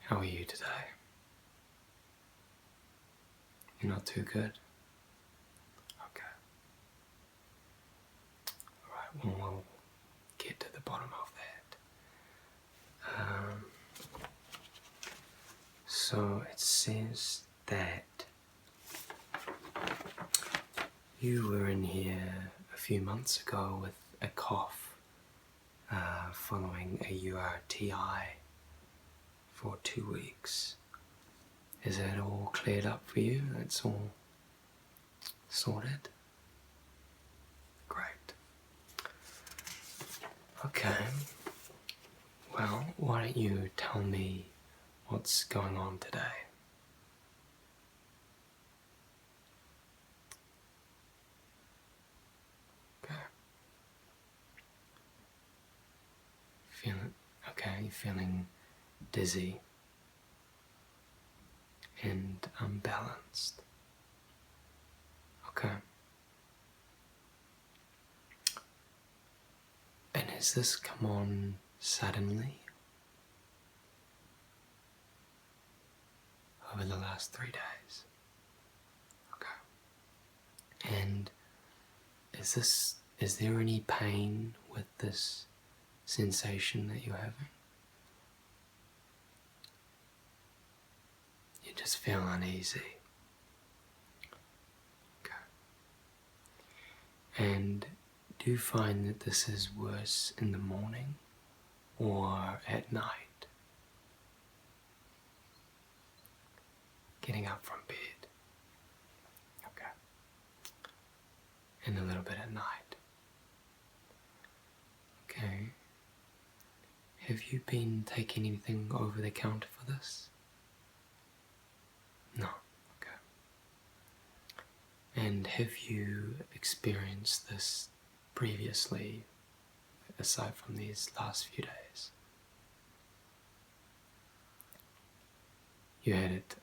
How are you today? You're not too good? Okay. Alright, well, we'll get to the bottom of that. So it says that you were in here a few months ago with a cough following a URTI for 2 weeks. Is that all cleared up for you? It's all sorted? Great. Okay. Well, why don't you tell me what's going on today? Okay. You're feeling dizzy and unbalanced. Okay. And has this come on suddenly over the last 3 days? Okay. And is there any pain with this sensation that you're having? You just feel uneasy. Okay. And do you find that this is worse in the morning or at night? Getting up from bed. Okay. And a little bit at night. Okay. Have you been taking anything over the counter for this? No. Okay. And have you experienced this previously, aside from these last few days? You had it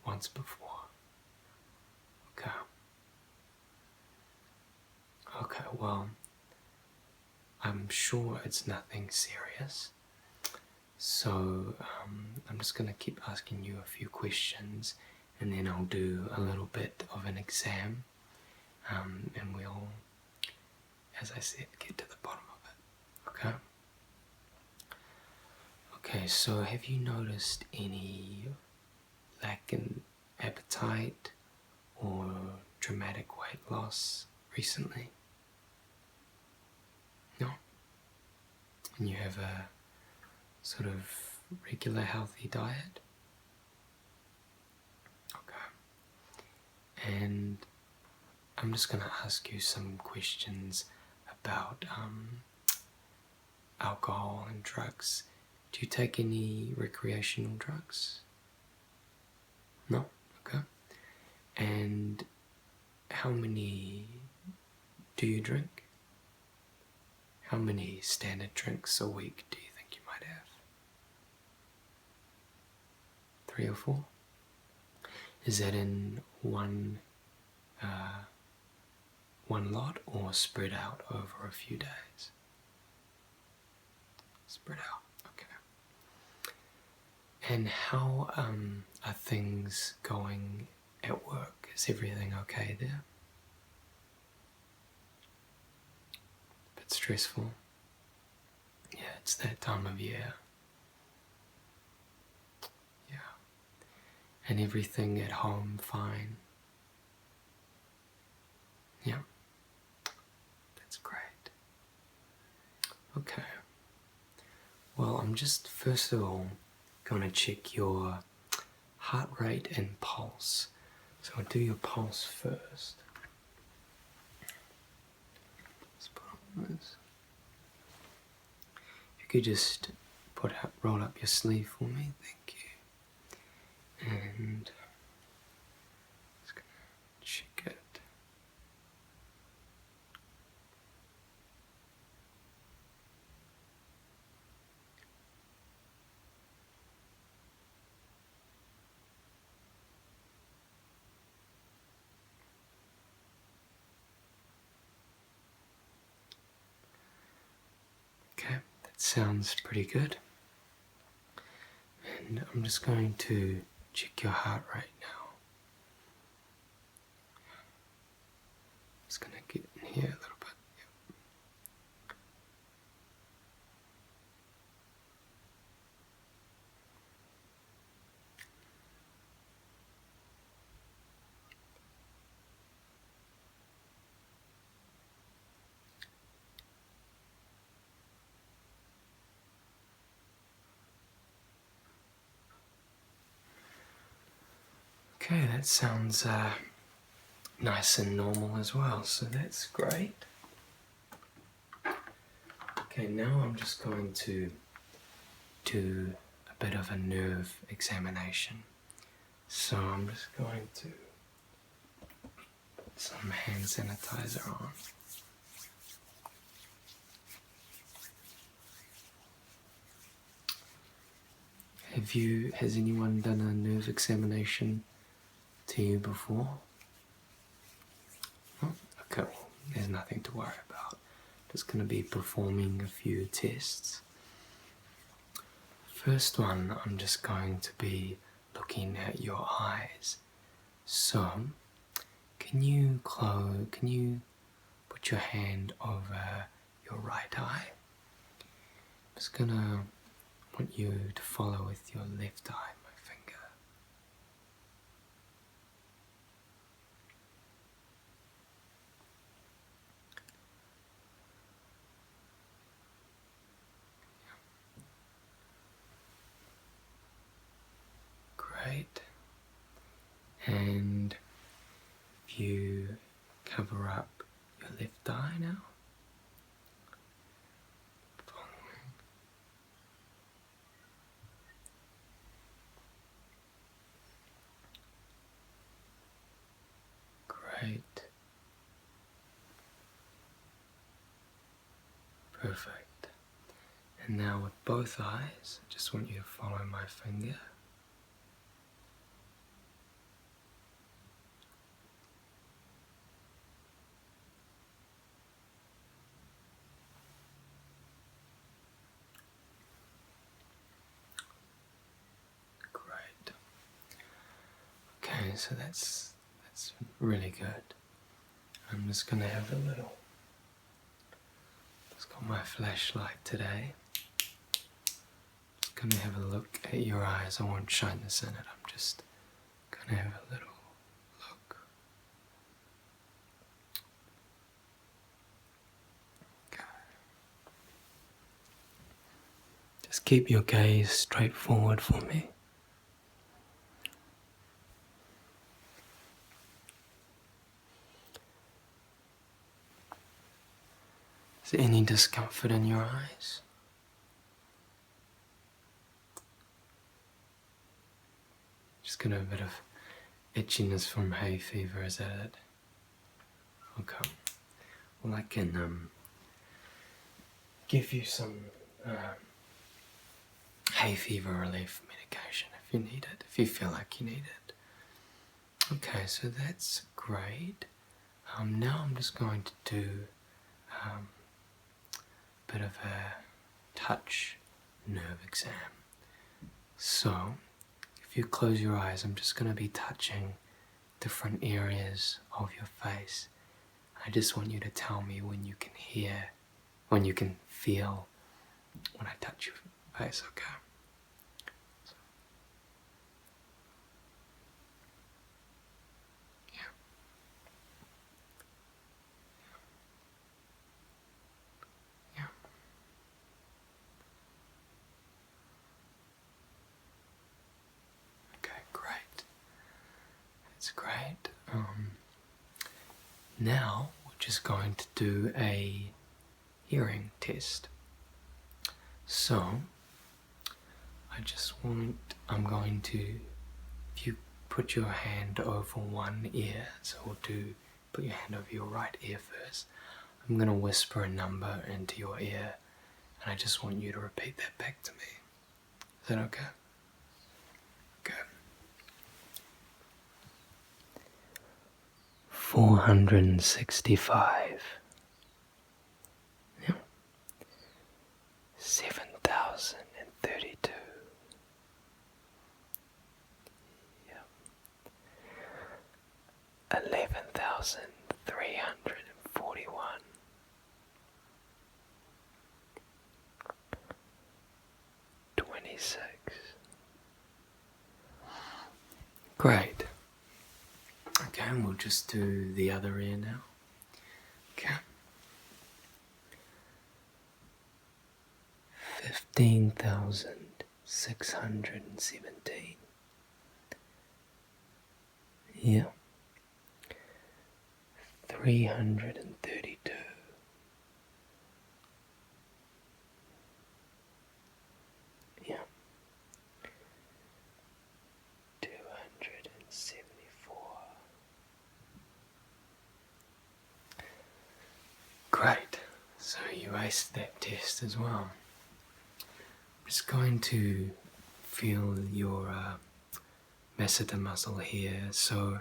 once before. Okay. Okay, well, I'm sure it's nothing serious. So I'm just going to keep asking you a few questions, and then I'll do a little bit of an exam, and we'll, as I said, get to the bottom of it. Okay? Okay, so have you noticed any lack in appetite or dramatic weight loss recently? No? And you have a sort of regular healthy diet? Okay. And I'm just going to ask you some questions about alcohol and drugs. Do you take any recreational drugs? No? Okay. And how many do you drink? How many standard drinks a week do you think you might have? 3 or 4? Is that in one lot or spread out over a few days? Spread out, okay. And how are things going at work? Is everything okay there? Bit stressful? Yeah, it's that time of year. Yeah. And everything at home fine? Yeah. That's great. Okay. Well, I'm just first of all going to check your heart rate and pulse. So I'll do your pulse first. Let's put on this. If you could just roll up your sleeve for me, thank you. And just going to check it. Okay, that sounds pretty good. And I'm just going to check your heart right now. Just going to get in here a little bit. Okay, that sounds nice and normal as well, so that's great. Okay, now I'm just going to do a bit of a nerve examination. So I'm just going to put some hand sanitizer on. Has anyone done a nerve examination to you before? Oh, okay, well, there's nothing to worry about. Just going to be performing a few tests. First one, I'm just going to be looking at your eyes. So, can you put your hand over your right eye? I'm just gonna want you to follow with your left eye, my finger. Great. And if you cover up your left eye now. Great. Perfect. And now with both eyes, I just want you to follow my finger. Great. Okay, so that's really good. I'm just gonna have a little. Just got my flashlight today. Just gonna have a look at your eyes. I won't shine this in it. I'm just gonna have a little look. Okay. Just keep your gaze straight forward for me. Is there any discomfort in your eyes? Just got a bit of itchiness from hay fever, is that it? Okay. Well, I can give you some hay fever relief medication if you need it, if you feel like you need it. Okay, so that's great. Now I'm just going to do a bit of a touch nerve exam. So, if you close your eyes, I'm just going to be touching different areas of your face. I just want you to tell me when you can feel when I touch your face, okay? So, yeah. Yeah. Okay, great. That's great. Now we're just going to do a hearing test. So, I'm going to, if you put your hand over one ear, so put your hand over your right ear first. I'm going to whisper a number into your ear, and I just want you to repeat that back to me. Is that okay? Okay. 465. Yeah. 7,032. 36. Great. Okay, and we'll just do the other ear now. Okay. 15,617. Yeah. 332. Yeah. 274. Great. So you aced that test as well. I'm just going to feel your masseter muscle here. So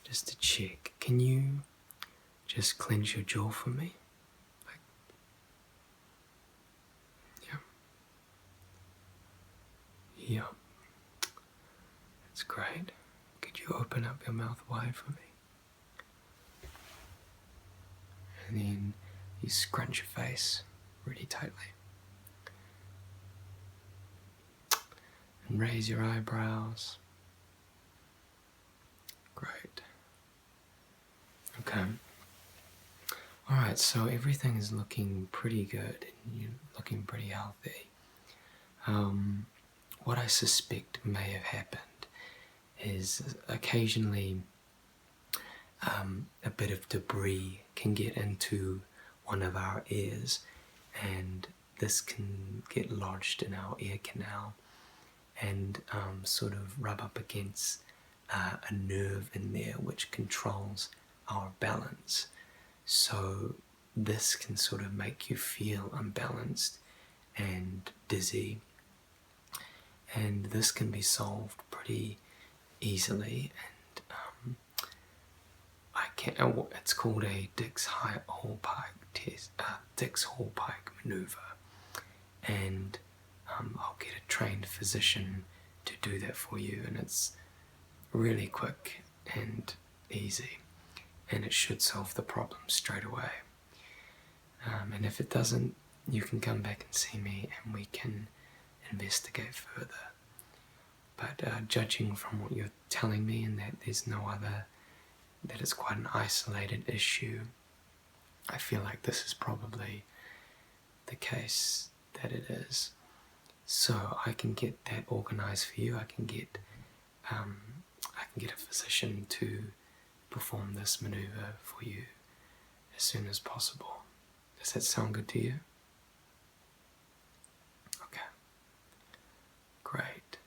just to check, can you just clench your jaw for me? Yeah. Yeah. That's great. Could you open up your mouth wide for me? And then you scrunch your face really tightly. And raise your eyebrows. Great. Okay. Alright, so everything is looking pretty good and you're looking pretty healthy. What I suspect may have happened is occasionally a bit of debris can get into one of our ears, and this can get lodged in our ear canal and sort of rub up against a nerve in there which controls our balance. So this can sort of make you feel unbalanced and dizzy, and this can be solved pretty easily. And it's called a Dix-Hallpike test, Dix-Hallpike maneuver, and I'll get a trained physician to do that for you, and it's really quick and easy, and it should solve the problem straight away. And if it doesn't, you can come back and see me and we can investigate further. But judging from what you're telling me, and that there's no other, that it's quite an isolated issue, I feel like this is probably the case that it is. So I can get that organized for you. I can get a physician to perform this maneuver for you as soon as possible. Does that sound good to you? Okay. Great.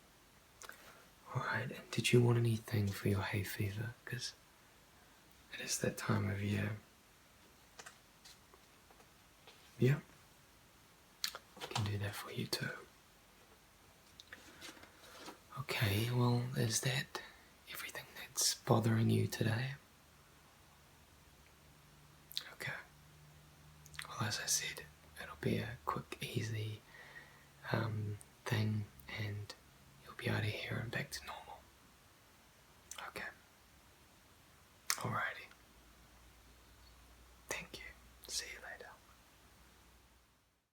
Alright, and did you want anything for your hay fever? Because it is that time of year. Yeah. I can do that for you too. Okay, well, is that everything that's bothering you today? Okay. Well, as I said, it'll be a quick, easy thing, and you'll be out of here and back to normal. Okay. Alright.